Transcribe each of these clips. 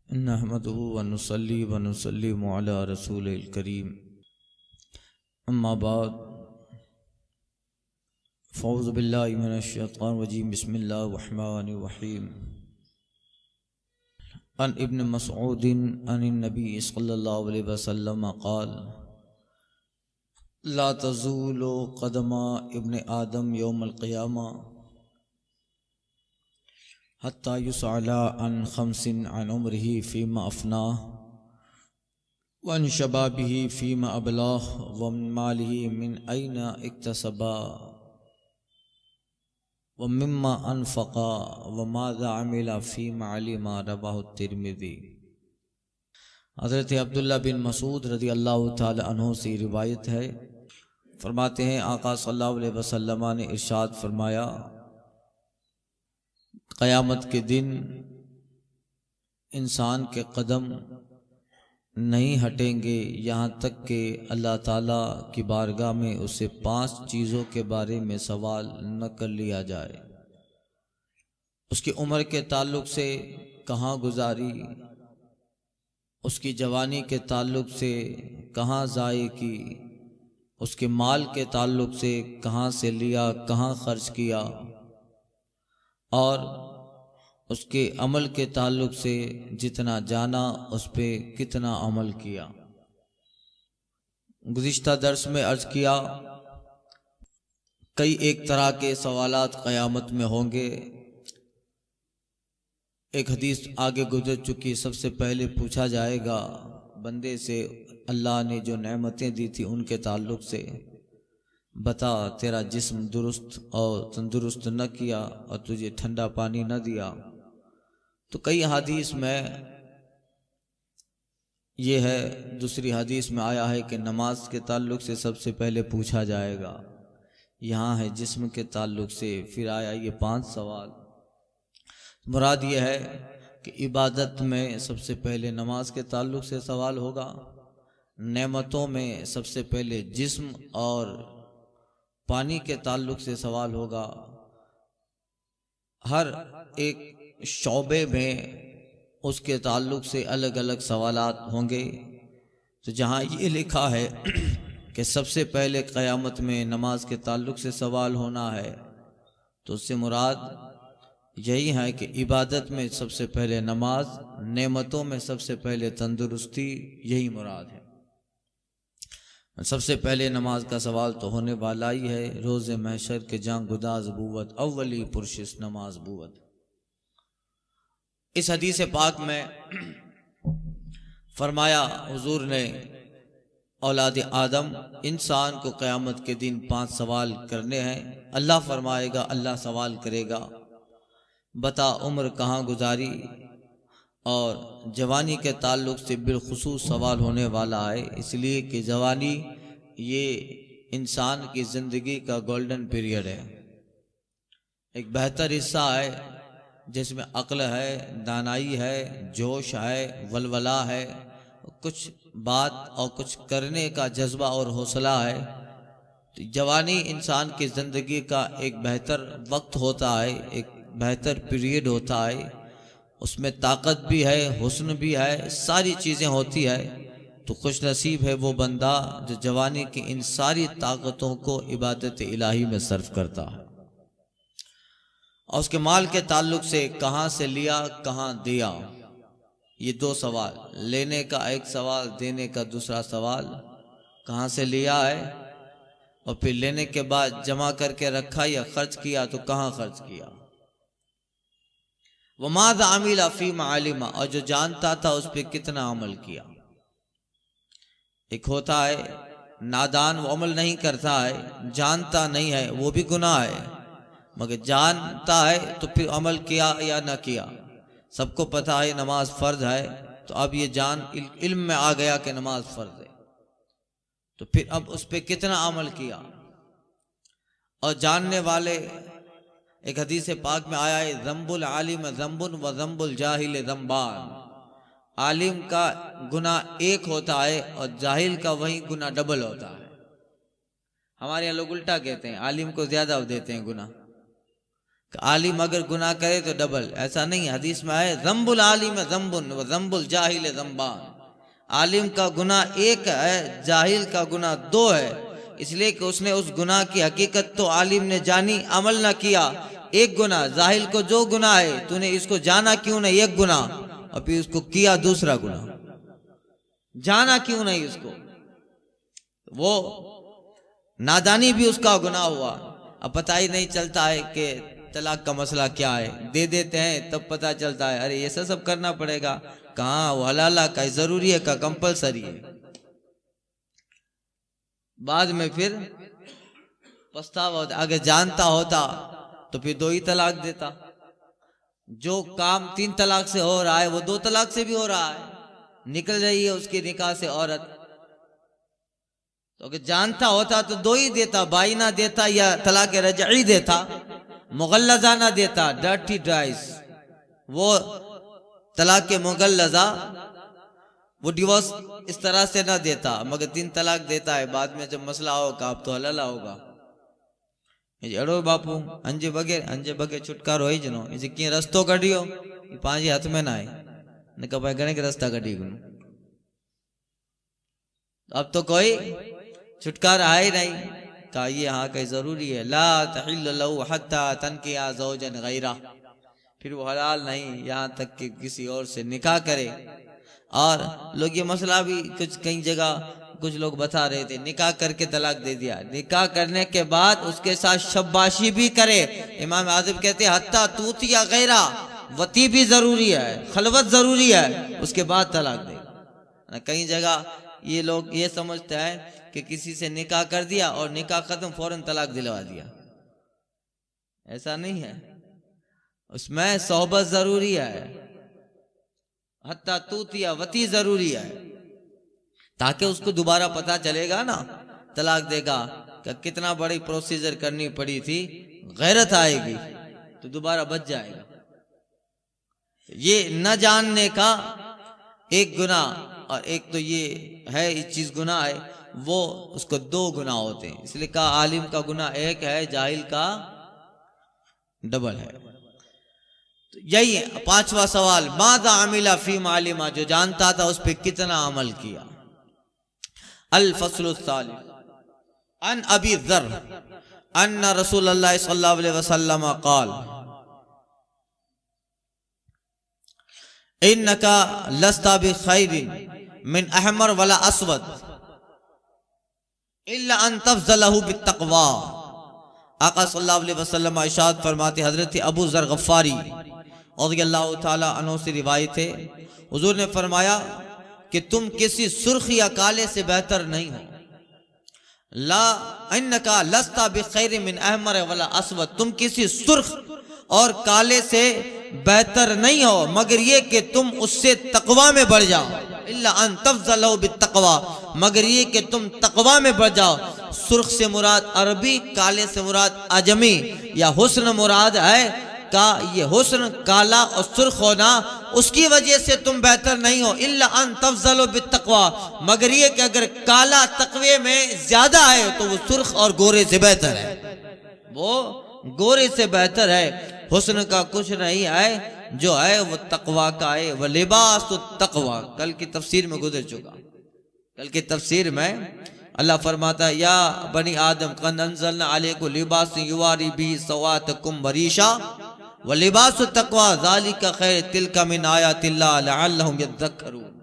نحمده ونصلي ونسلم على رسول الكريم اما بعد فاعوذ بالله من الشیطان الرجیم بسم اللہ الرحمن الرحیم عن ابن مسعود عن النبي صلی اللہ علیہ وسلم قال لا تزول قدم ابن آدم يوم القیامہ حتى يسأل عن خمس عن عمره فيما أفناه وعن شبابه فيما أبلاه ومن ماله من أين اكتسبا ومما أنفقا وماذا عمل فيما علم رواه الترمذی۔ حضرت عبداللہ بن مسعود رضی اللہ تعالی عنہ سے روایت ہے، فرماتے ہیں آقا صلی اللہ علیہ وسلم نے ارشاد فرمایا، قیامت کے دن انسان کے قدم نہیں ہٹیں گے یہاں تک کہ اللہ تعالیٰ کی بارگاہ میں اسے 5 چیزوں کے بارے میں سوال نہ کر لیا جائے۔ اس کی عمر کے تعلق سے کہاں گزاری، اس کی جوانی کے تعلق سے کہاں ضائع کی، اس کے مال کے تعلق سے کہاں سے لیا، کہاں خرچ کیا، اور اس کے عمل کے تعلق سے جتنا جانا اس پہ کتنا عمل کیا۔ گزشتہ درس میں عرض کیا کئی ایک طرح کے سوالات قیامت میں ہوں گے۔ ایک حدیث آگے گزر چکی، سب سے پہلے پوچھا جائے گا بندے سے اللہ نے جو نعمتیں دی تھی ان کے تعلق سے، بتا تیرا جسم درست اور تندرست نہ کیا اور تجھے ٹھنڈا پانی نہ دیا۔ تو کئی حدیث میں یہ ہے، دوسری حدیث میں آیا ہے کہ نماز کے تعلق سے سب سے پہلے پوچھا جائے گا، یہاں ہے جسم کے تعلق سے، پھر آیا یہ 5 سوال۔ مراد یہ ہے کہ عبادت میں سب سے پہلے نماز کے تعلق سے سوال ہوگا، نعمتوں میں سب سے پہلے جسم اور پانی کے تعلق سے سوال ہوگا، ہر ایک شعبے میں اس کے تعلق سے الگ الگ سوالات ہوں گے۔ تو جہاں یہ لکھا ہے کہ سب سے پہلے قیامت میں نماز کے تعلق سے سوال ہونا ہے، تو اس سے مراد یہی ہے کہ عبادت میں سب سے پہلے نماز، نعمتوں میں سب سے پہلے تندرستی، یہی مراد ہے۔ سب سے پہلے نماز کا سوال تو ہونے والا ہی ہے، روز محشر کے جان گداز بوت اولی پرشش نماز بوت۔ اس حدیث پاک میں فرمایا حضور نے اولاد آدم انسان کو قیامت کے دن 5 سوال کرنے ہیں۔ اللہ فرمائے گا، اللہ سوال کرے گا، بتا عمر کہاں گزاری، اور جوانی کے تعلق سے بالخصوص سوال ہونے والا ہے، اس لیے کہ جوانی یہ انسان کی زندگی کا گولڈن پیریڈ ہے، ایک بہتر حصہ ہے جس میں عقل ہے، دانائی ہے، جوش ہے، ولولہ ہے، کچھ بات اور کچھ کرنے کا جذبہ اور حوصلہ ہے۔ تو جوانی انسان کی زندگی کا ایک بہتر وقت ہوتا ہے، ایک بہتر پیریڈ ہوتا ہے، اس میں طاقت بھی ہے، حسن بھی ہے، ساری چیزیں ہوتی ہے۔ تو خوش نصیب ہے وہ بندہ جو جوانی کی ان ساری طاقتوں کو عبادت الہی میں صرف کرتا ہے۔ اور اس کے مال کے تعلق سے کہاں سے لیا، کہاں دیا، یہ 2 سوال، لینے کا ایک سوال، دینے کا دوسرا سوال، کہاں سے لیا ہے، اور پھر لینے کے بعد جمع کر کے رکھا یا خرچ کیا تو کہاں خرچ کیا۔ وَمَاذَا عَمِلَ فِيمَا عَلِمَ، اور جو جانتا تھا اس پہ کتنا عمل کیا۔ ایک ہوتا ہے نادان، وہ عمل نہیں کرتا ہے، جانتا نہیں ہے، وہ بھی گناہ ہے، مگر جانتا ہے تو پھر عمل کیا یا نہ کیا۔ سب کو پتہ ہے نماز فرض ہے، تو اب یہ علم میں آ گیا کہ نماز فرض ہے، تو پھر اب اس پہ کتنا عمل کیا۔ اور جاننے والے، ایک حدیث پاک میں آیا ہے ذنب العالم ذنب و ذنب الجاہل ذنبان، عالم کا گناہ ایک ہوتا ہے اور جاہل کا وہی گناہ ڈبل ہوتا ہے۔ ہمارے یہاں لوگ الٹا کہتے ہیں، عالم کو زیادہ دیتے ہیں گناہ، کہ عالم اگر گناہ کرے تو ڈبل، ایسا نہیں، حدیث میں آئے ذنب العالم ذنب و ذنب الجاہل ذنبان، عالم کا گناہ ایک ہے، جاہل کا گناہ دو ہے، اس لیے کہ اس نے اس گناہ کی حقیقت تو عالم نے جانی، عمل نہ کیا، ایک گناہ، جاہل کو جو گناہ ہے تو نے اس کو جانا کیوں نہیں ایک گناہ، اور پھر اس کو کیا دوسرا گناہ، جانا کیوں نہیں اس کو، وہ نادانی بھی اس کا گناہ ہوا، اب پتہ ہی نہیں چلتا ہے کہ طلاق کا مسئلہ کیا ہے، دے دیتے ہیں تب پتہ چلتا ہے ارے یہ سب کرنا پڑے گا، کہاں وہ حلالہ کا ضروری ہے کا کمپلسری ہے، بعد میں پھر پچھتاوا ہوتا، اگر جانتا ہوتا تو پھر 2 ہی طلاق دیتا، جو کام 3 طلاق سے ہو رہا ہے وہ 2 طلاق سے بھی ہو رہا ہے، نکل رہی ہے اس کی نکاح سے عورت، تو اگر جانتا ہوتا تو 2 ہی دیتا، بائینہ دیتا یا طلاق رجعی دیتا، مغلظہ نہ دیتا، ڈرٹی ڈرائز، وہ طلاق مغلظہ، وہ ڈیورس اس طرح سے نہ دیتا، مگر 3 طلاق دیتا ہے، بعد میں جب مسئلہ ہوگا اب تو حلالہ ہوگا، اڑو باپو انجے بگے چھٹکارو ہوئی جنو، اسے کیں رستو کڑیو، یہ 5 ہاتھ میں نہ آئے، نے کہا بھائی گھنے کے رستہ کڑی گنو، اب تو کوئی چھٹکارا ہے نہیں، کہا یہ ہاں کہ ضروری ہے، لا تحل لہو حتی تنکیہ زوجا غیرہ، پھر وہ حلال نہیں یہاں تک کہ کسی اور سے نکاح کرے، اور لوگ یہ مسئلہ بھی کئی جگہ کچھ لوگ بتا رہے تھے، نکاح کر کے طلاق دے دیا، نکاح کرنے کے بعد اس کے ساتھ شباشی بھی کرے، امام اعظم کہتے ہیں حتی توتی یا غیرہ، وتی بھی ضروری ہے، خلوت ضروری ہے، اس کے بعد طلاق دے، کئی جگہ یہ لوگ یہ سمجھتے ہیں کہ کسی سے نکاح کر دیا اور نکاح ختم فوراً طلاق دلوا دیا، ایسا نہیں ہے، اس میں صحبت ضروری ہے، حتی توتی یا وتی ضروری ہے، تاکہ اس کو دوبارہ پتا چلے گا نا، طلاق دے گا کہ کتنا بڑی پروسیجر کرنی پڑی تھی، غیرت آئے گی تو دوبارہ بچ جائے گا، یہ نہ جاننے کا ایک گناہ، اور ایک تو یہ ہے اس چیز گناہ ہے، وہ اس کو 2 گناہ ہوتے ہیں، اس لیے کہا عالم کا گناہ ایک ہے، جاہل کا ڈبل ہے، یہی ہے 5واں سوال، ماذا عمل فی معلوم، جو جانتا تھا اس پہ کتنا عمل کیا، الفصل الثالث، عن ابی ذر ان رسول اللہ صلی اللہ علیہ وسلم قال انکا لستا بخیر من احمر ولا اسود الا ان تفضلہ بالتقوی، آقا صلی اللہ علیہ وسلم ارشاد فرماتے، حضرت ابو ذر غفاری رضی اللہ تعالیٰ عنہ سے روایت ہے، حضور نے فرمایا کہ تم کسی سرخ یا کالے سے بہتر نہیں ہو، لا انکا لستا بخیر من احمر ولا اسود، تم کسی سرخ اور کالے سے بہتر نہیں ہو مگر یہ کہ تم اس سے تقوی میں بڑھ جاؤ، الا ان تفضلوا بالتقوی، مگر یہ کہ تم تقوی میں بڑھ جاؤ، سرخ سے مراد عربی، کالے سے مراد عجمی، یا حسن مراد ہے کا یہ حسن کالا اور سرخ ہونا اس کی وجہ سے تم بہتر نہیں ہو، الا ان تفضلوا بالتقوی، مگر یہ کہ اگر کالا تقوی میں زیادہ ہے تو وہ سرخ اور گورے سے بہتر ہے، وہ گورے سے بہتر ہے، حسن کا کچھ نہیں ہے، جو ہے وہ تقوی کا ہے، وہ لباس التقوی، کل کی تفسیر میں گزر چکا، کل کی تفسیر میں اللہ فرماتا ہے یا بنی آدم قد انزلنا علیکم لباس یواری بھی سواتکم وریشا ولباس التقوی ذالک خیر تلک من آیات اللہ لعلہم یذکرون،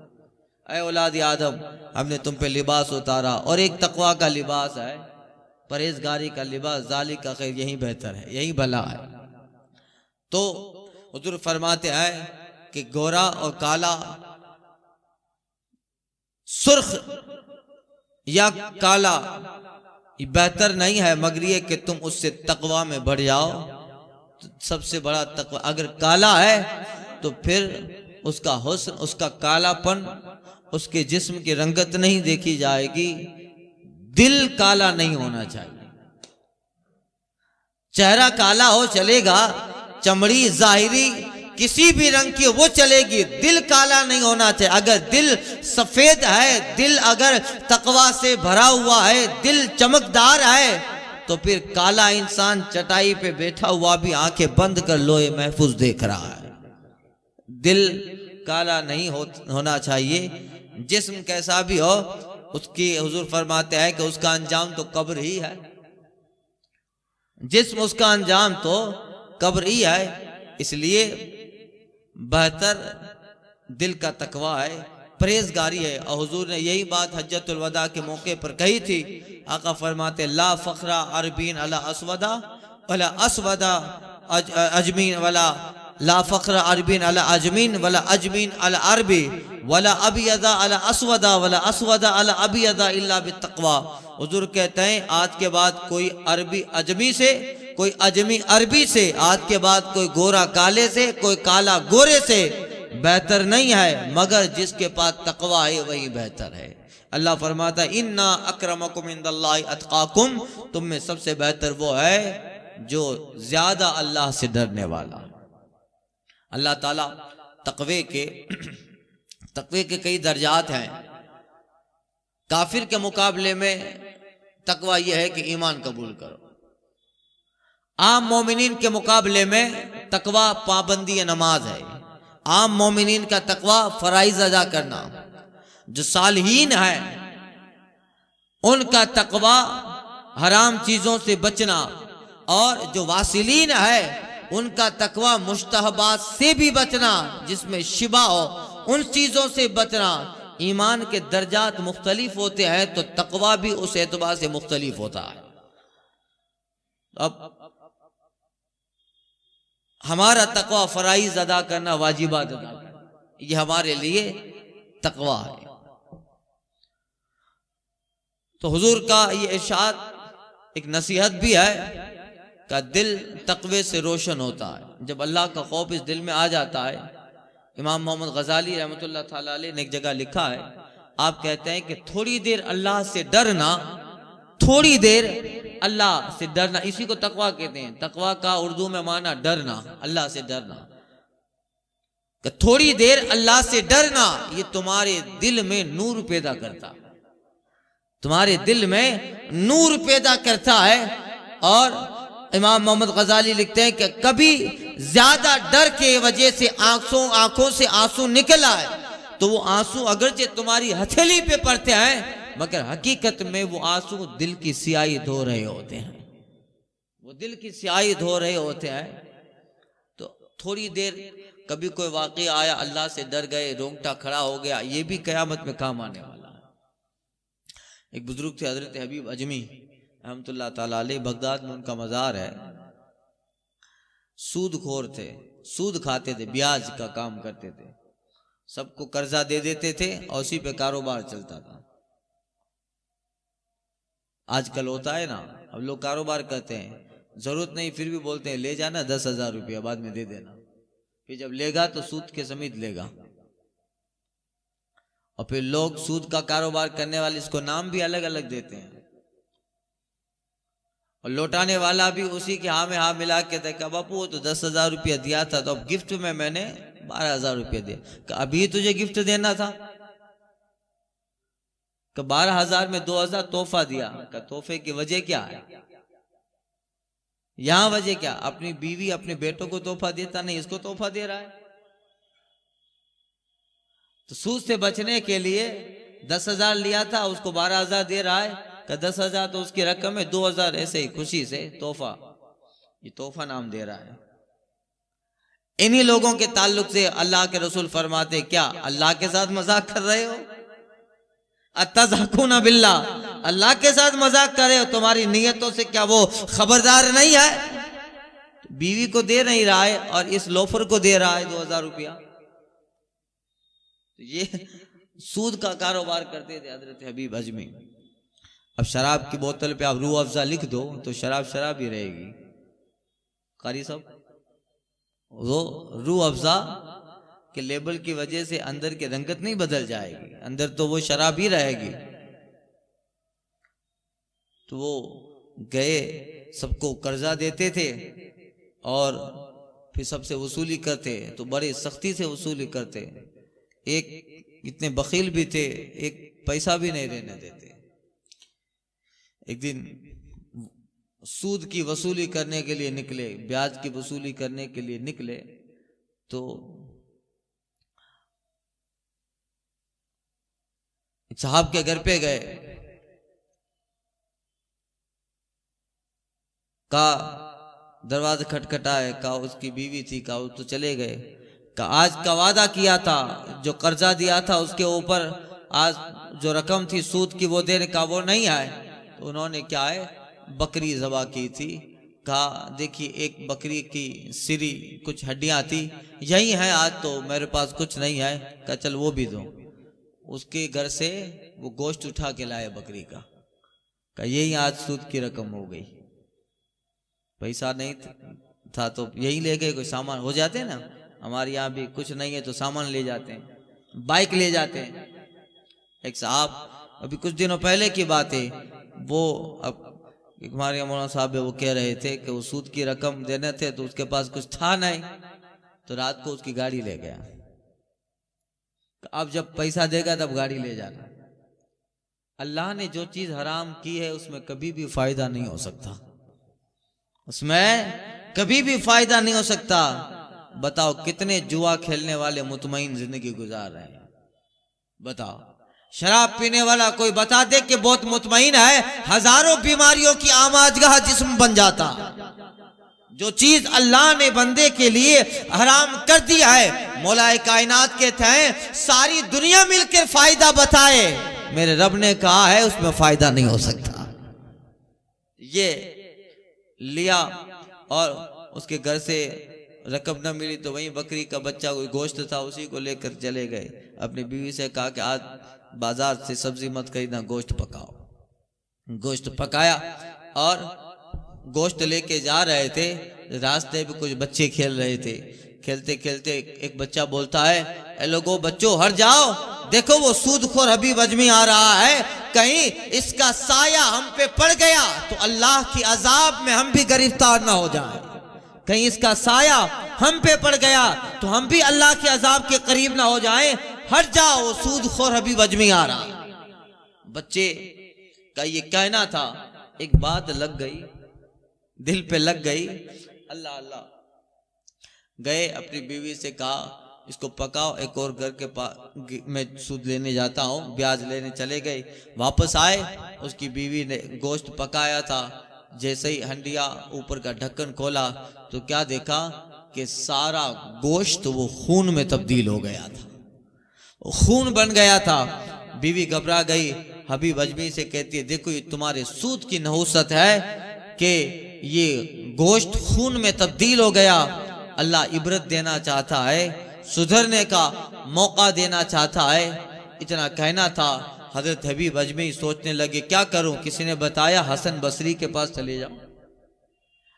اے اولاد آدم ہم نے تم پہ لباس اتارا، اور ایک تقوی کا لباس ہے، پرہیزگاری کا لباس، ذالک کا خیر، یہی بہتر ہے، یہی بھلا ہے۔ تو حضور فرماتے ہیں کہ گورا اور کالا، سرخ یا کالا بہتر نہیں ہے مگر یہ کہ تم اس سے تقوی میں بڑھ جاؤ، سب سے بڑا تقوی، اگر کالا ہے تو پھر اس کا حسن، اس کا کالا پن، اس کے جسم کی رنگت نہیں دیکھی جائے گی، دل کالا نہیں ہونا چاہیے، چہرہ کالا ہو چلے گا، چمڑی ظاہری کسی بھی رنگ کی وہ چلے گی، دل کالا نہیں ہونا چاہیے، اگر دل سفید ہے، دل اگر تقوی سے بھرا ہوا ہے، دل چمکدار ہے، تو پھر کالا انسان چٹائی پہ بیٹھا ہوا بھی آنکھیں بند کر لوہے محفوظ دیکھ رہا ہے۔ دل کالا نہیں ہونا چاہیے، جسم کیسا بھی ہو اس کی حضور فرماتے ہیں کہ اس کا انجام تو قبر ہی ہے، جسم اس کا انجام تو قبر ہی ہے۔ اس لیے بہتر دل کا تقوی ہے، پرہیزگاری ہے، اور حضور نے یہی بات حجۃ الوداع کے موقع پر کہی تھی۔ آقا فرماتے لا فخر عربین علی اسودا ولا اسودا اجمین ولا لا فخر عربین علی اجمین ولا اجمین علی عربی ولا ابیض علی اسودا ولا اسود علی ابیض الا بالتقوی۔ حضور کہتے ہیں آج کے بعد کوئی عربی اجمی سے، کوئی اجمی عربی سے، آج کے بعد کوئی گورا کالے سے، کوئی کالا گورے سے بہتر نہیں ہے، مگر جس کے پاس تقوی ہے وہی بہتر ہے۔ اللہ فرماتا ہے انا اکرمکم عند اللہ اتقاکم، تم میں سب سے بہتر وہ ہے جو زیادہ اللہ سے ڈرنے والا۔ اللہ تعالیٰ تقوی کے کئی درجات ہیں۔ کافر کے مقابلے میں تقوی یہ ہے کہ ایمان قبول کرو۔ عام مومنین کے مقابلے میں تقوی پابندی نماز ہے۔ عام مومنین کا تقوی فرائض ادا کرنا، جو صالحین ہیں ان کا تقوی حرام چیزوں سے بچنا، اور جو واصلین ہے ان کا تقوی مشتہبات سے بھی بچنا، جس میں شبہ ہو ان چیزوں سے بچنا۔ ایمان کے درجات مختلف ہوتے ہیں تو تقوی بھی اس اعتبار سے مختلف ہوتا ہے۔ اب ہمارا تقوی فرائض ادا کرنا، واجبات ادا کرنا، یہ ہمارے لیے تقوی ہے۔ تو حضور کا یہ ارشاد ایک نصیحت بھی ہے کہ دل تقوی سے روشن ہوتا ہے جب اللہ کا خوف اس دل میں آ جاتا ہے۔ امام محمد غزالی رحمۃ اللہ تعالی علیہ نے ایک جگہ لکھا ہے، آپ کہتے ہیں کہ تھوڑی دیر اللہ سے ڈرنا، تھوڑی دیر اللہ سے ڈرنا، اسی کو تقوی کہتے ہیں۔ تقوی کا اردو میں معنی ڈرنا، اللہ سے ڈرنا، کہ تھوڑی دیر اللہ سے ڈرنا یہ تمہارے دل میں نور پیدا کرتا، تمہارے دل میں نور پیدا کرتا ہے۔ اور امام محمد غزالی لکھتے ہیں کہ کبھی زیادہ ڈر کے وجہ سے آنکھوں سے آنسو نکل آئے تو وہ آنسو اگرچہ تمہاری ہتھیلی پہ پڑتے ہیں، مگر حقیقت میں وہ آنسو دل کی سیاہی دھو رہے ہوتے ہیں، وہ دل کی سیاہی دھو رہے ہوتے ہیں۔ تو تھوڑی دیر کبھی کوئی واقعہ آیا، اللہ سے ڈر گئے، رونگٹا کھڑا ہو گیا، یہ بھی قیامت میں کام آنے والا ہے۔ ایک بزرگ تھے حضرت حبیب اجمی رحمۃ اللہ تعالی علیہ، بغداد میں ان کا مزار ہے۔ سود خور تھے، سود کھاتے تھے، بیاج کا کام کرتے تھے، سب کو قرضہ دے دیتے تھے اور اسی پہ کاروبار چلتا تھا۔ آج کل ہوتا ہے نا، اب لوگ کاروبار کرتے ہیں، ضرورت نہیں پھر بھی بولتے ہیں لے جانا 10,000 روپیہ بعد میں دے دینا، پھر جب لے گا تو سود کے سمیت لے گا۔ اور پھر لوگ سود کا کاروبار کرنے والے اس کو نام بھی الگ الگ دیتے ہیں، اور لوٹانے والا بھی اسی کے ہاں میں ہاں ملا کے دیکھا، باپو وہ تو 10,000 روپیہ دیا تھا تو اب گفٹ میں نے 12,000 روپیہ دیا، کہ ابھی تجھے گفٹ دینا تھا، کہ 12,000 میں 2,000 تحفہ دیا، کہ تحفے کی وجہ کیا ہے؟ یہاں وجہ کیا؟ اپنی بیوی اپنے بیٹوں کو تحفہ دیتا نہیں، اس کو تحفہ دے رہا ہے۔ تو سود سے بچنے کے لیے 10,000 لیا تھا، اس کو 12,000 دے رہا ہے، کہ 10,000 تو اس کی رقم ہے، 2,000 ایسے ہی خوشی سے تحفہ، یہ تحفہ نام دے رہا ہے۔ انہی لوگوں کے تعلق سے اللہ کے رسول فرماتے کیا اللہ کے ساتھ مذاق کر رہے ہو؟ اتذاکون باللہ، اللہ کے ساتھ مذاق کر رہے ہو، تمہاری نیتوں سے کیا وہ خبردار نہیں ہے؟ بیوی کو دے نہیں رہا ہے اور اس لوفر کو دے رہا ہے 2,000 روپیہ۔ یہ سود کا کاروبار کرتے تھے حضرت حبیب اجمی۔ اب شراب کی بوتل پہ آپ روح افزا لکھ دو تو شراب ہی رہے گی۔ قاری صاحب، وہ روح افزا کے لیبل کی وجہ سے اندر کی رنگت نہیں بدل جائے گی، اندر تو وہ شراب ہی رہے گی۔ تو وہ گئے، سب کو قرضہ دیتے تھے اور پھر سب سے وصولی کرتے، تو بڑے سختی سے وصولی کرتے، ایک اتنے بخیل بھی تھے، ایک پیسہ بھی نہیں دینے دیتے۔ ایک دن سود کی وصولی کرنے کے لیے نکلے، بیاج کی وصولی کرنے کے لیے نکلے تو صاحب کے گھر پہ گئے، کہا دروازہ کھٹکھٹائے، کہا اس کی بیوی تھی، کہا وہ تو چلے گئے، کہا آج کا وعدہ کیا تھا، جو قرضہ دیا تھا اس کے اوپر آج جو رقم تھی سود کی وہ دینے کا، وہ نہیں آئے۔ تو انہوں نے کیا ہے بکری ذبح کی تھی، کہا دیکھیے ایک بکری کی سری کچھ ہڈیاں تھی یہی ہیں، آج تو میرے پاس کچھ نہیں ہے، کہا چل وہ بھی دو۔ اس کے گھر سے وہ گوشت اٹھا کے لائے بکری کا، کہا یہی آج سود کی رقم ہو گئی، پیسہ نہیں تھا تو یہی لے گئے، کوئی سامان ہو جاتے ہیں نا، ہمارے یہاں بھی کچھ نہیں ہے تو سامان لے جاتے ہیں، بائک لے جاتے ہیں۔ ایک صاحب ابھی کچھ دنوں پہلے کی بات ہے، وہ ہمارے مولانا صاحب وہ کہہ رہے تھے کہ وہ سود کی رقم دینے تھے تو اس کے پاس کچھ تھا نہیں، تو رات کو اس کی گاڑی لے گیا، اب جب پیسہ دے گا تب گاڑی لے جانا۔ اللہ نے جو چیز حرام کی ہے اس میں کبھی بھی فائدہ نہیں ہو سکتا، اس میں کبھی بھی فائدہ نہیں ہو سکتا۔ بتاؤ کتنے جوا کھیلنے والے مطمئن زندگی گزار رہے ہیں، بتاؤ شراب پینے والا کوئی بتا دے کہ بہت مطمئن ہے، ہزاروں بیماریوں کی آماجگاہ جسم بن جاتا۔ جو چیز اللہ نے بندے کے لیے حرام کر دیا ہے، مولا کائنات کہتے ہیں ساری دنیا مل کر فائدہ بتائے، میرے رب نے کہا ہے اس میں فائدہ نہیں ہو سکتا۔ یہ لیا اور اس کے گھر سے رقم نہ ملی تو وہیں بکری کا بچہ کوئی گوشت تھا اسی کو لے کر چلے گئے، اپنی بیوی سے کہا کہ آج بازار سے سبزی مت خریدنا، گوشت پکاؤ۔ گوشت پکایا اور گوشت لے کے جا رہے تھے، راستے پہ کچھ بچے کھیل رہے تھے، کھیلتے کھیلتے ایک بچہ بولتا ہے اے لوگو بچوں ہٹ جاؤ، دیکھو وہ سود خور حبیب اجمی آ رہا ہے، کہیں اس کا سایہ ہم پہ پڑ گیا تو اللہ کی عذاب میں ہم بھی گرفتار نہ ہو جائیں، کہیں اس کا سایہ ہم پہ پڑ گیا تو ہم بھی اللہ کے عذاب کے قریب نہ ہو جائیں، ہٹ جاؤ وہ سود خور حبیب اجمی آ رہا۔ بچے کا یہ کہنا تھا، ایک بات لگ گئی، دل پہ لگ گئی، اللہ اللہ، گئے اپنی بیوی سے کہا اس کو پکاؤ، ایک اور گھر کے پاس میں سود لینے جاتا ہوں، بیاج لینے چلے گئے، واپس آئے، اس کی بیوی نے گوشت پکایا تھا، جیسے ہی ہنڈیا اوپر کا ڈھکن کھولا تو کیا دیکھا کہ سارا گوشت وہ خون میں تبدیل ہو گیا تھا، خون بن گیا تھا۔ بیوی گھبرا گئی، حبیب اجمی سے کہتی ہے دیکھو یہ تمہارے سود کی نحوست ہے کہ یہ گوشت خون میں تبدیل ہو گیا، اللہ عبرت دینا چاہتا ہے، سدھرنے کا موقع دینا چاہتا ہے۔ اتنا کہنا تھا، حضرت حبیب اجمی سوچنے لگے کیا کروں، کسی نے بتایا حسن بصری کے پاس چلے جاؤ،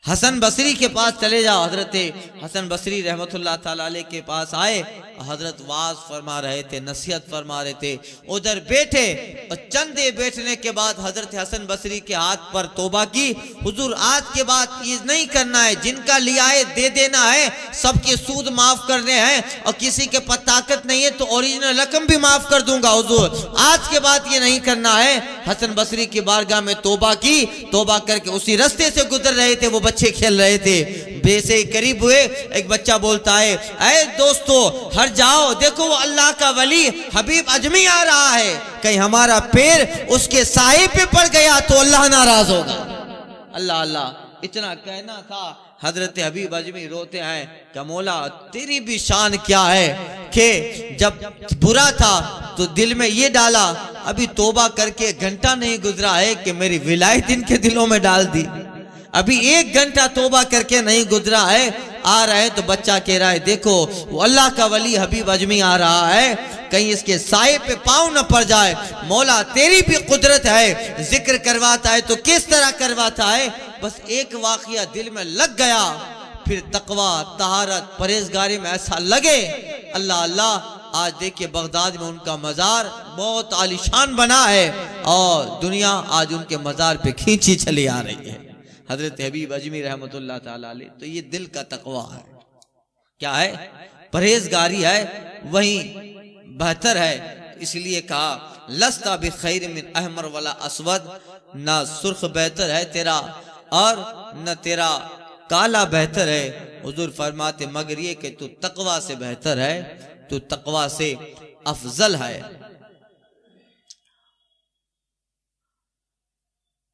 حسن بصری کے پاس چلے جاؤ۔ حضرت حسن بصری رحمت اللہ تعالیٰ علیہ کے پاس آئے، حضرت واعظ فرما رہے تھے، نصیحت فرما رہے تھے، ادھر بیٹھے اور چند دیر بیٹھنے کے بعد حضرت حسن بصری کے ہاتھ پر توبہ کی، حضور آج کے بعد یہ نہیں کرنا ہے، جن کا لیا ہے دے دینا ہے، سب کے سود معاف کرنے ہیں، اور کسی کے پاس طاقت نہیں ہے تو اوریجنل رقم بھی معاف کر دوں گا حضور، آج کے بعد یہ نہیں کرنا ہے۔ حسن بصری کی بارگاہ میں توبہ کی، توبہ کر کے اسی رستے سے گزر رہے تھے، وہ بچے کھیل رہے تھے، بے سے قریب ہوئے، ایک بچہ بولتا ہے اے دوستو ہٹ جاؤ، دیکھو وہ اللہ کا ولی حبیب اجمی آ رہا ہے، کہیں ہمارا پیر اس کے سائے پہ پڑ گیا تو اللہ ناراض ہوگا۔ اللہ اللہ، اتنا کہنا تھا، حضرت حبیب اجمی روتے ہیں کہ مولا تیری بھی شان کیا ہے کہ جب برا تھا تو دل میں یہ ڈالا، ابھی توبہ کر کے گھنٹہ نہیں گزرا ہے کہ میری ولایت ان کے دلوں میں ڈال دی، ابھی ایک گھنٹہ توبہ کر کے نہیں گزرا ہے، آ رہا ہے تو بچہ کہہ رہا ہے دیکھو وہ اللہ کا ولی حبیب اجمی آ رہا ہے، کہیں اس کے سائے پہ پاؤں نہ پڑ جائے، مولا تیری بھی قدرت ہے، ذکر کرواتا ہے تو کس طرح کرواتا ہے، بس ایک واقعہ دل میں لگ گیا، پھر تقوی، طہارت، پرہیزگاری میں ایسا لگے، اللہ اللہ، آج دیکھیں بغداد میں ان کا مزار بہت عالیشان بنا ہے، اور دنیا آج ان کے مزار پہ کھینچی چلی آ رہی ہے، حضرت حبیب اجمی رحمت اللہ تعالیٰ علیہ۔ تو یہ دل کا تقوی ہے، کیا ہے، پرہیزگاری ہے، وہیں بہتر ہے، اس لیے کہا لستا بخیر من احمر ولا اسود، نہ سرخ بہتر ہے تیرا اور نہ تیرا کالا بہتر ہے۔ حضور فرماتے مگر یہ کہ تو تقوی سے بہتر ہے، تو تقوی سے افضل ہے۔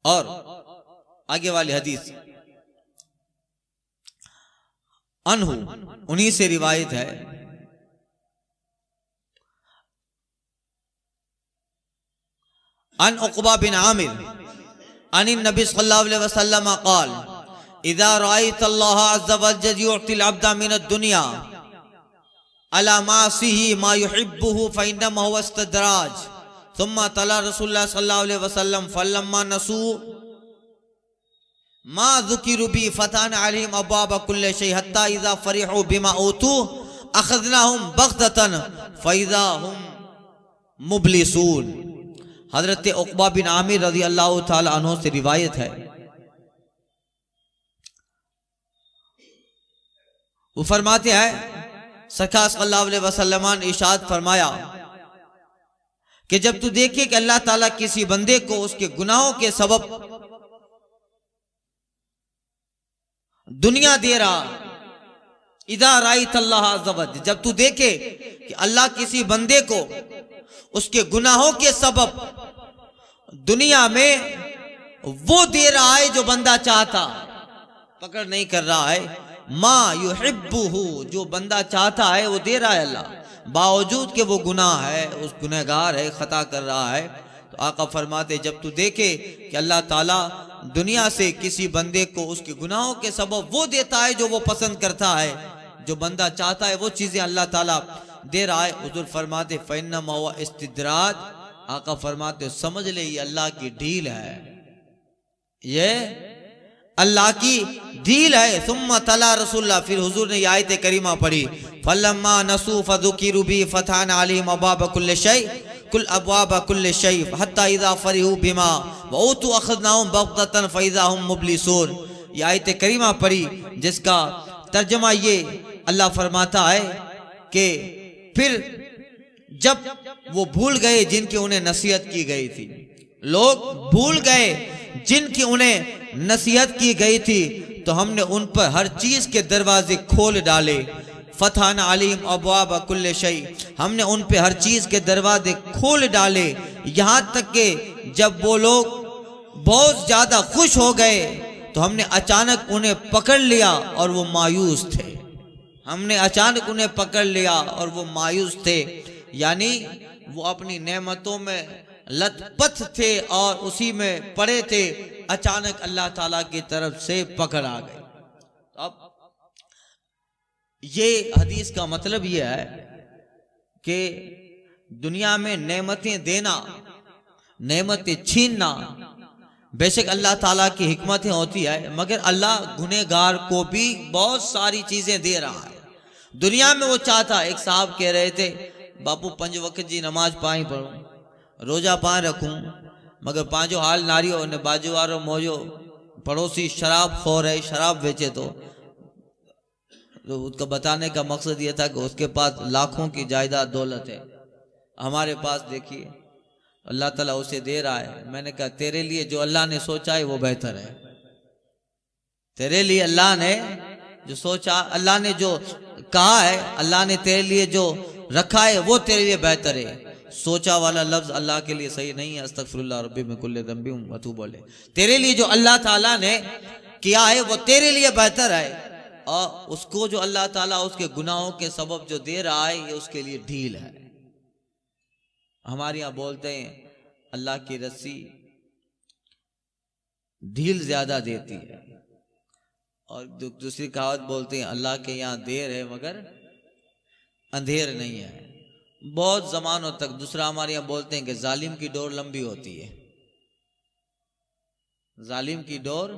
اور آگے والی حدیث عنہ، انہی سے روایت ہے، عن عقبہ بن عامر عن النبی صلی اللہ علیہ وسلم قال اذا رأيت الله عز وجل يعطي العبد من الدنيا على معصيه ما يحبه فإنما هو استدراج ثم تلا رسول الله صلی اللہ علیہ وسلم فلما نسوا ما ذکروا به فتحنا عليهم ابواب كل شيء حتى اذا فرحوا بما اوتوا اخذناهم بغتة فاذا هم مبلسون۔ حضرت عقبہ بن عامر رضی اللہ تعالی عنہ سے روایت ہے، وہ فرماتے ہیں سرکار صلی اللہ علیہ وسلم نے ارشاد فرمایا کہ جب تو دیکھے کہ اللہ تعالیٰ کسی بندے کو اس کے گناہوں کے سبب دنیا دے رہا، اذا رأیت اللہ عز وجل، جب تو دیکھے کہ اللہ کسی بندے کو اس کے گناہوں کے سبب دنیا میں وہ دے رہا ہے جو بندہ چاہتا، پکڑ نہیں کر رہا ہے، ما یحبہ، جو بندہ چاہتا ہے وہ دے رہا ہے اللہ، باوجود کہ وہ گناہ ہے، اس گنہگار ہے، خطا کر رہا ہے۔ تو آقا فرماتے جب تو دیکھے کہ اللہ تعالیٰ دنیا سے کسی بندے کو اس کے گناہوں کے سبب وہ دیتا ہے جو وہ پسند کرتا ہے، جو بندہ چاہتا ہے وہ چیزیں اللہ تعالیٰ دے رہا ہے، حضور فرماتے فَإِنَّمَا هُوَ استدراج، آقا فرماتے سمجھ لے یہ اللہ کی ڈھیل ہے، یہ اللہ کی ڈھیل ہے۔ ثم تلا رسول اللہ، پھر حضور نے یہ آیت کریمہ پڑھی فَلَمَّا نَسُوا فَذُكِرُوا بِهِ فَتَحْنَا عَلَيْهِمْ أَبْوَابَ كُلِّ شَيْءٍ أَبْوَابَ كُلِّ شَيْءٍ حَتَّى إِذَا فَرِحُوا بِمَا وَأُوتُوا أَخَذْنَاهُمْ بَغْتَةً فَإِذَا هُمْ مُبْلِسُونَ۔ یہ آیت کریمہ پڑھی جس کا ترجمہ یہ اللہ فرماتا ہے کہ پھر جب وہ بھول گئے جن کی انہیں نصیحت کی گئی تھی، لوگ بھول گئے جن کی انہیں نصیحت کی گئی تھی، تو ہم نے ان پر ہر چیز کے دروازے کھول ڈالے، فتحنا علیہم ابواب کل شیء، ہم نے ان پہ ہر چیز کے دروازے کھول ڈالے، یہاں تک کہ جب وہ لوگ بہت زیادہ خوش ہو گئے تو ہم نے اچانک انہیں پکڑ لیا اور وہ مایوس تھے، ہم نے اچانک انہیں پکڑ لیا اور وہ مایوس تھے، یعنی وہ اپنی نعمتوں میں لت پت تھے اور اسی میں پڑے تھے، اچانک اللہ تعالیٰ کی طرف سے پکڑ آ گئی۔ اب یہ حدیث کا مطلب یہ ہے کہ دنیا میں نعمتیں دینا، نعمتیں چھیننا، بے شک اللہ تعالیٰ کی حکمتیں ہوتی ہے، مگر اللہ گنہگار کو بھی بہت ساری چیزیں دے رہا ہے۔ دنیا میں وہ چاہتا، ایک صاحب کہہ رہے تھے باپو 5 وقت جی نماز پائیں پڑھوں، روزہ پائیں رکھوں، مگر پانچوں حال ناریو انہیں باجو وارو موجو پڑوسی شراب خور ہے، شراب بیچے تو اس کا بتانے کا مقصد یہ تھا کہ اس کے پاس لاکھوں کی جائیداد دولت ہے، ہمارے پاس دیکھیے اللہ تعالیٰ اسے دے رہا ہے۔ میں نے کہا تیرے لیے جو اللہ نے سوچا ہے وہ بہتر ہے، تیرے لیے اللہ نے جو سوچا، اللہ نے جو کہا ہے، اللہ نے تیرے لیے جو رکھا ہے وہ تیرے لیے بہتر ہے۔ سوچا والا لفظ اللہ کے لیے صحیح نہیں ہے، استغفر اللہ ربی من کل ذنب واتوب الیہ، تیرے لیے جو اللہ تعالیٰ نے کیا ہے وہ تیرے لیے بہتر ہے، اور اس کو جو اللہ تعالیٰ اس کے گناہوں کے سبب جو دے رہا ہے یہ اس کے لیے ڈھیل ہے۔ ہمارے یہاں بولتے ہیں اللہ کی رسی ڈھیل زیادہ دیتی ہے، اور دوسری کہاوت بولتے ہیں اللہ کے یہاں دیر ہے مگر اندھیر نہیں ہے۔ بہت زمانوں تک دوسرا ہمارے یہاں بولتے ہیں کہ ظالم کی ڈور لمبی ہوتی ہے، ظالم کی ڈور،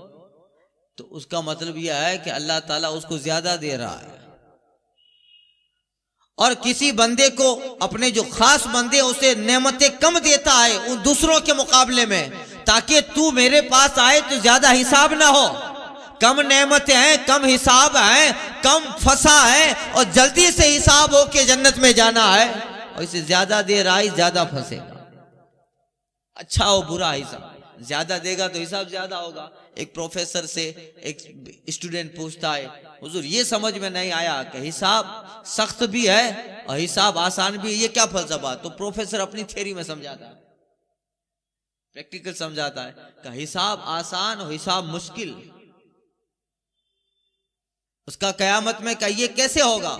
تو اس کا مطلب یہ ہے کہ اللہ تعالیٰ اس کو زیادہ دے رہا ہے، اور کسی بندے کو اپنے جو خاص بندے اسے نعمتیں کم دیتا ہے ان دوسروں کے مقابلے میں، تاکہ تو میرے پاس آئے تو زیادہ حساب نہ ہو، کم نعمتیں ہیں، کم حساب ہیں، کم پھنسا ہے، اور جلدی سے حساب ہو کے جنت میں جانا ہے، اور اسے زیادہ دیر آئی زیادہ پھنسے گا، اچھا ہو برا حساب۔ زیادہ دے گا تو حساب زیادہ ہوگا. ایک پروفیسر سے ایک اسٹوڈنٹ پوچھتا ہے حضور یہ سمجھ میں نہیں آیا کہ حساب سخت بھی ہے اور حساب آسان بھی ہے، یہ کیا فلسفہ؟ تو پروفیسر اپنی تھیوری میں سمجھاتا ہے، پریکٹیکل سمجھاتا ہے کہ حساب آسان اور حساب مشکل. اس کا قیامت میں کہ یہ کیسے ہوگا؟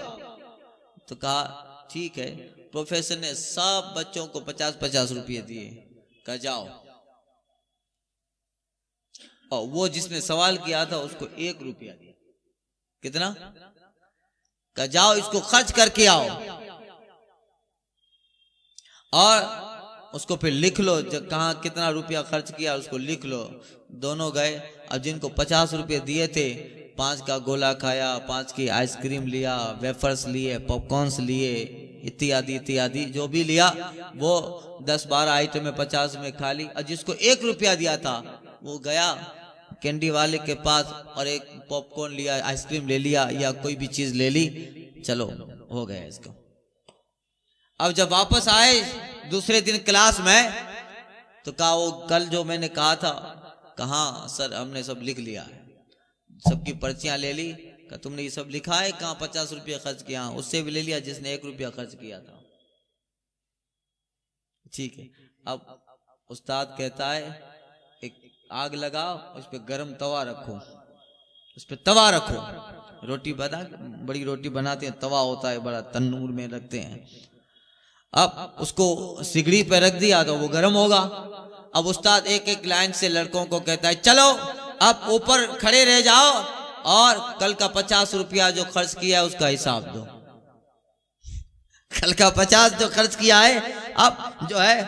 تو کہا ٹھیک ہے. پروفیسر نے سب بچوں کو 50-50 روپے دیے، کہا جاؤ. اور وہ جس نے سوال کیا تھا اس کو 1 روپیہ دیا. کتنا؟ کہا جاؤ اس کو خرچ کر کے آؤ اور اس کو پھر لکھ لو کہاں کتنا روپیہ خرچ کیا اس کو لکھ لو. دونوں گئے. اب جن کو 50 روپے دیے تھے 5 کا گولا کھایا، 5 کی آئس کریم لیا، ویفرز لیے، پاپ کارنز لیے، اتیادی جو بھی لیا وہ 10-12 آئٹم میں 50 میں کھا لی. اور جس کو 1 روپیہ دیا تھا وہ گیا کینڈی والے کے پاس اور ایک پاپ کارن لیا، آئس کریم لے لیا یا کوئی بھی چیز لے لی، چلو ہو گیا اس کو. اب جب واپس آئے دوسرے دن کلاس میں تو کہا وہ کل جو میں نے کہا تھا، کہاں سر ہم نے سب لکھ لیا ہے، سب کی پرچیاں لے لی. کہ تم نے یہ سب لکھا ہے؟ کہاں 50 روپے خرچ کیا؟ اس سے بھی لے لیا جس نے 1 روپیہ خرچ کیا تھا. ٹھیک ہے. اب استاد کہتا ہے ایک آگ لگاؤ، اس پہ گرم توا رکھو، اس پہ توا رکھو. روٹی بنا بڑی روٹی بناتے ہیں، توا ہوتا ہے بڑا، تنور میں رکھتے ہیں. اب اس کو سگڑی پہ رکھ دیا تو وہ گرم ہوگا. اب استاد ایک لائن سے لڑکوں کو کہتا ہے چلو اب اوپر کھڑے رہ جاؤ اور کل کا 50 روپیہ جو خرچ کیا ہے اس کا حساب دو. کل کا 50 جو خرچ کیا ہے، اب جو ہے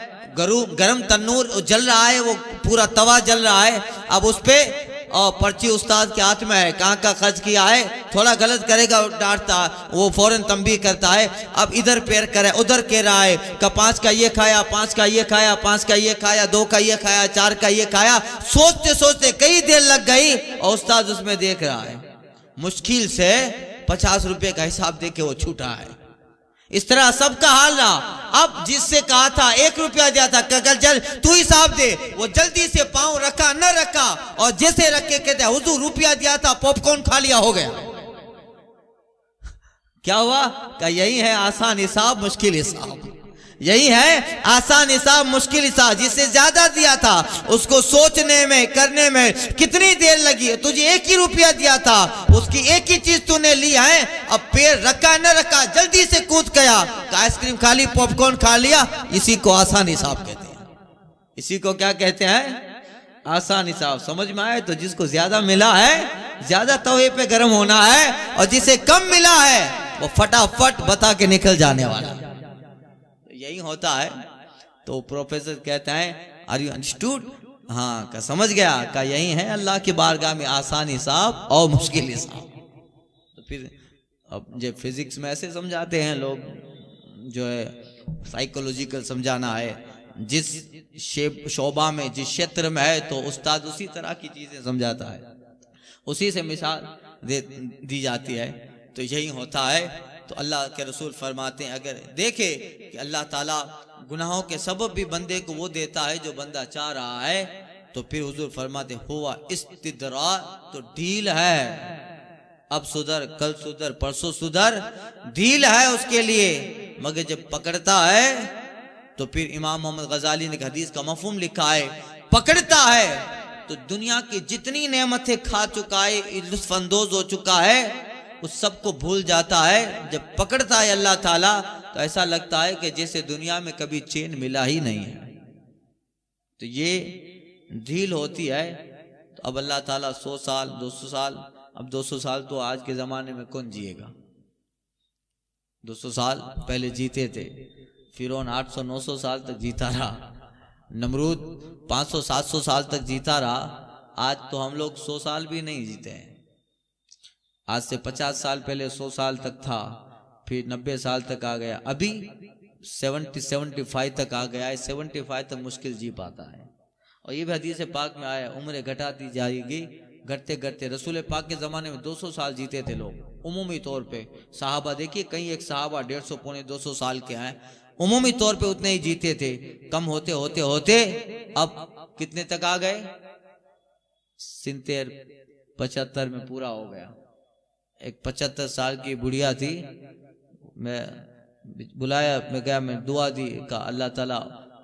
گرم تنور جل رہا ہے، وہ پورا توا جل رہا ہے. اب اس پہ اور پرچی استاد کے ہاتھ میں ہے، کہاں کا خرچ کیا ہے. تھوڑا غلط کرے گا ڈانٹتا، وہ فوراً تنبیہ کرتا ہے. اب ادھر پیر کرے ادھر کہہ رہا ہے کہ 5 کا یہ کھایا، 5 کا یہ کھایا، 5 کا یہ کھایا، 2 کا یہ کھایا، 4 کا یہ کھایا. سوچتے سوچتے کئی دیر لگ گئی اور استاد اس میں دیکھ رہا ہے. مشکل سے 50 روپے کا حساب دے کے وہ چھوٹا ہے. اس طرح سب کا حال رہا. اب جس سے کہا تھا 1 روپیہ دیا تھا کہ چل تو حساب دے، وہ جلدی سے پاؤں رکھا نہ رکھا اور جیسے رکھ کے کہتے ہیں حضور روپیہ دیا تھا، پاپ کارن کھا لیا، ہو گیا. کیا ہوا؟ کہ یہی ہے آسان حساب مشکل حساب. یہی ہے آسان حساب مشکل حساب. جس سے زیادہ دیا تھا اس کو سوچنے میں کرنے میں کتنی دیر لگی. تجھے 1 ہی روپیہ دیا تھا، اس کی 1 ہی چیز تو نے لی ہے. اب پیر رکھا نہ رکھا، جلدی سے کود گیا کہ آئس کریم کھا لی، پاپ کارن کھا لیا. اسی کو آسان حساب کہتے ہیں. اسی کو کیا کہتے ہیں؟ آسان حساب. سمجھ میں آئے؟ تو جس کو زیادہ ملا ہے زیادہ توے پہ گرم ہونا ہے، اور جسے کم ملا ہے وہ فٹافٹ بتا کے نکل جانے والا. یہی ہوتا ہے. تو پروفیسر کہتا ہے are you understood؟ ہاں کہ سمجھ گیا کہ یہی ہے اللہ کی بارگاہ میں آسان حساب اور مشکل حساب. تو پھر اب جو فزکس میں ایسے سمجھاتے ہیں لوگ، جو ہے سائیکولوجیکل سمجھانا ہے، جس شعبہ میں جس شیتر میں ہے تو استاد اسی طرح کی چیزیں سمجھاتا ہے، اسی سے مثال دی جاتی ہے. تو یہی ہوتا ہے. تو اللہ کے رسول فرماتے ہیں اگر دیکھے کہ اللہ تعالیٰ گناہوں کے سبب بھی بندے کو وہ دیتا ہے جو بندہ چاہ رہا ہے، تو پھر حضور فرماتے ہوا استدراج، تو ڈھیل ہے. اب سدھر، کل سدھر، پرسوں سدھر، ڈھیل ہے اس کے لیے. مگر جب پکڑتا ہے تو پھر امام محمد غزالی نے حدیث کا مفہوم لکھا ہے، پکڑتا ہے تو دنیا کی جتنی نعمتیں کھا چکا ہے، لطف اندوز ہو چکا ہے، اس سب کو بھول جاتا ہے. جب پکڑتا ہے اللہ تعالیٰ تو ایسا لگتا ہے کہ جیسے دنیا میں کبھی چین ملا ہی نہیں ہے. تو یہ ڈھیل ہوتی ہے. تو اب اللہ تعالیٰ 100 سال 200 سال، اب 200 سال تو آج کے زمانے میں کون جیے گا؟ 200 سال پہلے جیتے تھے. فرعون 800 900 سال تک جیتا رہا. نمرود 500 700 سال تک جیتا رہا. آج تو ہم لوگ 100 سال بھی نہیں جیتے ہیں. آج سے 50 سال پہلے 100 سال تک تھا، پھر 90 سال تک آ گیا، ابھی 75 تک آ گیا ہے. 75 تک مشکل جی پاتا ہے. اور یہ بھی حدیث پاک میں آیا عمریں گھٹاتی جائے گی، گھٹتے گھٹتے. رسول پاک کے زمانے میں 200 سال جیتے تھے لوگ عمومی طور پہ. صحابہ دیکھیے، کئی ایک صحابہ 150 پونے 200 سال کے ہیں. عمومی طور پہ اتنے ہی جیتے تھے، کم ہوتے ہوتے ہوتے اب کتنے تک آ گئے؟ 75 میں پورا ہو گیا۔ ایک 75 سال کی بڑھیا تھی، میں بلایا، میں گیا، میں دعا دی، کہا اللہ تعالیٰ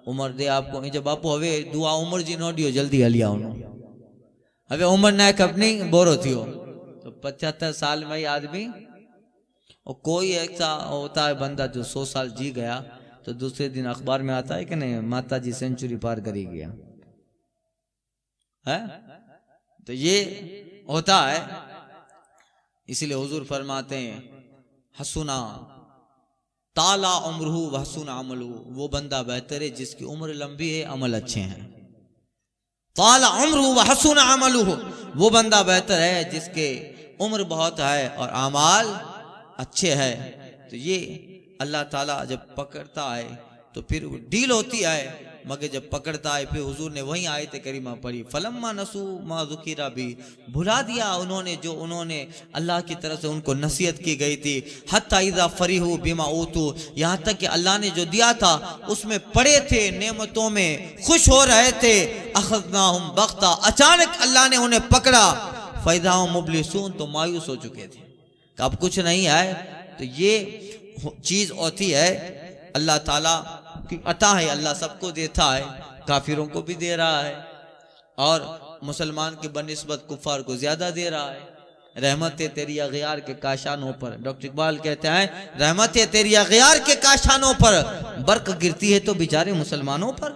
عمر دے آپ کو، جب باپو ہوئے دعا عمر جی نو ڈیو جلدی ہلیا انہوں ابھی عمر نائک اپنی بورو تھی ہو، تو 75 سال میں ہی آدمی، اور کوئی ایسا ہوتا ہے بندہ جو 100 سال جی گیا تو دوسرے دن اخبار میں آتا ہے کہ نہیں ماتا جی سینچری پار کری گیا ہے، تو یہ ہوتا ہے۔ اس لیے حضور فرماتے ہیں حسنا طال عمرہ وحسن عملہ، وہ بندہ بہتر ہے جس کی عمر لمبی ہے، عمل اچھے ہیں۔ طال عمرہ وحسن عملہ، وہ بندہ بہتر ہے جس کے عمر بہت ہے اور اعمال اچھے ہیں۔ تو یہ اللہ تعالیٰ جب پکڑتا ہے تو پھر وہ ڈیل ہوتی ہے، مگر جب پکڑتا ہے پھر حضور نے وہی آیت کریمہ پڑھی فلما نسوا ما ذکر بھی، بھلا دیا انہوں نے جو انہوں نے اللہ کی طرف سے ان کو نصیحت کی گئی تھی، حتی اذا فرحوا بما اوتوا، یہاں تک کہ اللہ نے جو دیا تھا اس میں پڑے تھے، نعمتوں میں خوش ہو رہے تھے، اخذناہم بغتہ، اچانک اللہ نے انہیں پکڑا، فاذا ہم مبلسون، تو مایوس ہو چکے تھے کہ اب کچھ نہیں ہے۔ تو یہ چیز ہوتی ہے اللہ تعالیٰ کی عطا ہے، اللہ سب کو دیتا ہے، کافروں کو بھی دے رہا ہے اور مسلمان کے بنسبت کفار کو زیادہ دے رہا ہے۔ رحمت ہے تیری اغیار کے کاشانوں پر، ڈاکٹر اقبال کہتے ہیں رحمت ہے تیری اغیار کے کاشانوں پر، برق گرتی ہے تو بیچارے مسلمانوں پر،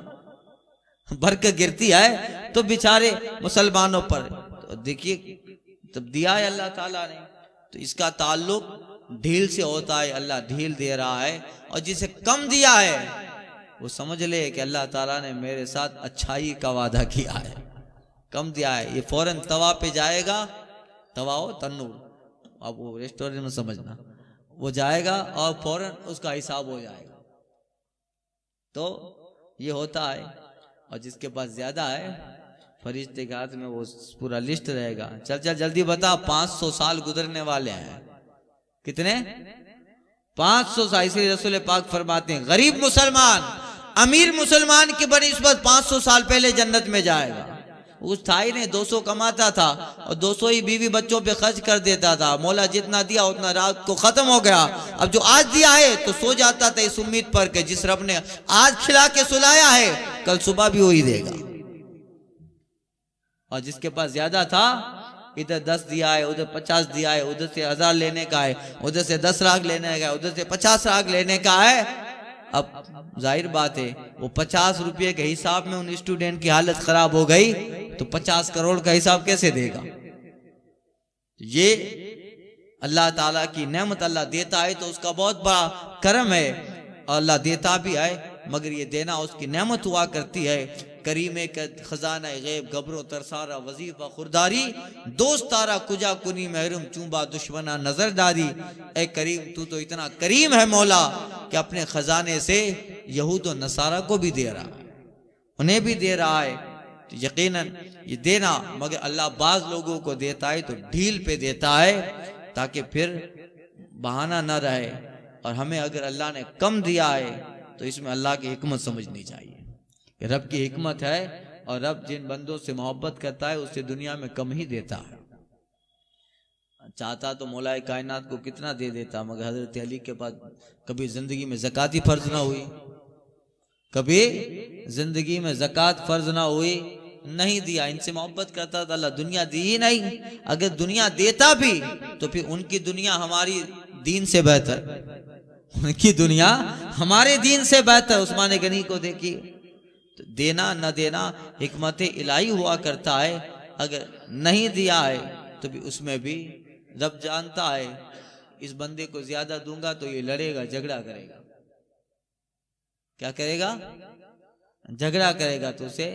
برق گرتی ہے تو بیچارے مسلمانوں پر۔ تو دیکھیے تب دیا ہے اللہ تعالیٰ نے، تو اس کا تعلق ڈھیل سے ہوتا ہے، اللہ ڈھیل دے رہا ہے، اور جسے کم دیا ہے وہ سمجھ لے کہ اللہ تعالیٰ نے میرے ساتھ اچھائی کا وعدہ کیا ہے، کم دیا ہے، یہ فوراً توا پہ جائے گا، توا ہو تنور، اب وہ ریسٹورنٹ میں سمجھنا، وہ جائے گا اور فوراً اس کا حساب ہو جائے گا۔ تو یہ ہوتا ہے، اور جس کے پاس زیادہ ہے فرشتے کے ہاتھ میں وہ پورا لسٹ رہے گا، چل چل جلدی بتا، 500 سال گزرنے والے ہیں، کتنے؟ 500 سال۔ اسی لیے رسول پاک فرماتے ہیں غریب مسلمان امیر مسلمان کی بنسبت 500 سال پہلے جنت میں جائے گا۔ اس تھا ہی نہیں، 200 کماتا تھا اور 200 ہی بیوی بچوں پہ خرچ کر دیتا تھا، مولا جتنا دیا اتنا رات کو ختم ہو گیا۔ اب جو آج دیا ہے تو سو جاتا تھا اس امید پر کہ جس رب نے آج کھلا کے سلایا ہے کل صبح بھی وہی دے گا، اور جس کے پاس زیادہ تھا ادھر 10 دیا ہے، ادھر 50 دیا ہے، ادھر سے 1000 لینے کا ہے، ادھر سے 10 لاکھ لینے کا ہے، ادھر سے 50 لاکھ لینے کا ہے۔ اب ظاہر بات ہے وہ 50 روپے کے حساب میں ان اسٹوڈنٹ کی حالت خراب ہو گئی تو 50 کروڑ کا حساب کیسے دے گا؟ یہ اللہ تعالیٰ کی نعمت، اللہ دیتا ہے تو اس کا بہت بڑا کرم ہے، اور اللہ دیتا بھی ہے، مگر یہ دینا اس کی نعمت ہوا کرتی ہے۔ کریم کا خزانہ غیب گبرو ترسارا وظیفہ خورداری، دوست تارا کجا کنی محرم چوبا دشمنا نظر داری۔ اے کریم تو اتنا کریم ہے مولا کہ اپنے خزانے سے یہود و نصارہ کو بھی دے رہا ہے، انہیں بھی دے رہا ہے۔ تو یقیناً یہ دینا، مگر اللہ بعض لوگوں کو دیتا ہے تو ڈھیل پہ دیتا ہے تاکہ پھر بہانہ نہ رہے، اور ہمیں اگر اللہ نے کم دیا ہے تو اس میں اللہ کی حکمت سمجھنی چاہیے کہ رب کی حکمت ہے، اور رب جن بندوں سے محبت کرتا ہے اس سے دنیا میں کم ہی دیتا ہے۔ چاہتا تو مولا کائنات کو کتنا دے دیتا، مگر حضرت علی کے پاس کبھی زندگی میں زکوٰۃ ہی فرض نہ ہوئی، کبھی زندگی میں زکوٰۃ فرض نہ ہوئی، نہیں دیا۔ ان سے محبت کرتا تھا، اللہ دنیا دی ہی نہیں، اگر دنیا دیتا بھی تو پھر ان کی دنیا ہماری دین سے بہتر، ان کی دنیا ہمارے دین سے بہتر۔ عثمان غنی کو دیکھیے، دینا نہ دینا حکمت الہی ہوا کرتا ہے، اگر نہیں دیا ہے تو بھی اس میں بھی رب جانتا ہے اس بندے کو زیادہ دوں گا تو یہ لڑے گا، جھگڑا کرے گا، کیا کرے گا؟ جھگڑا کرے گا، تو اسے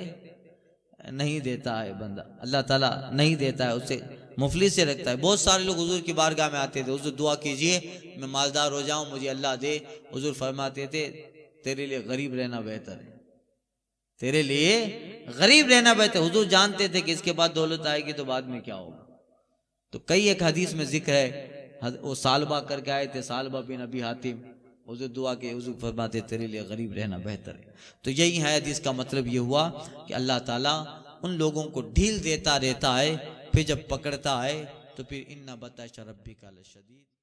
نہیں دیتا ہے بندہ، اللہ تعالیٰ نہیں دیتا ہے، اسے مفلس سے رکھتا ہے۔ بہت سارے لوگ حضور کی بارگاہ میں آتے تھے، حضور دعا کیجئے میں مالدار ہو جاؤں، مجھے اللہ دے۔ حضور فرماتے تھے تیرے لیے غریب رہنا بہتر ہے، تیرے لیے غریب رہنا بہتر۔ حضور جانتے تھے کہ اس کے بعد دولت آئے گی تو بعد میں کیا ہوگا۔ تو کئی ایک حدیث میں ذکر ہے، وہ سالبہ کر کے آئے تھے، سالبہ بن ابی حاتم، حضور دعا کے حضور فرماتے تیرے لیے غریب رہنا بہتر ہے۔ تو یہی ہے حدیث کا مطلب یہ ہوا کہ اللہ تعالیٰ ان لوگوں کو ڈھیل دیتا رہتا ہے، پھر جب پکڑتا ہے تو پھر ان بطش ربک لشدید۔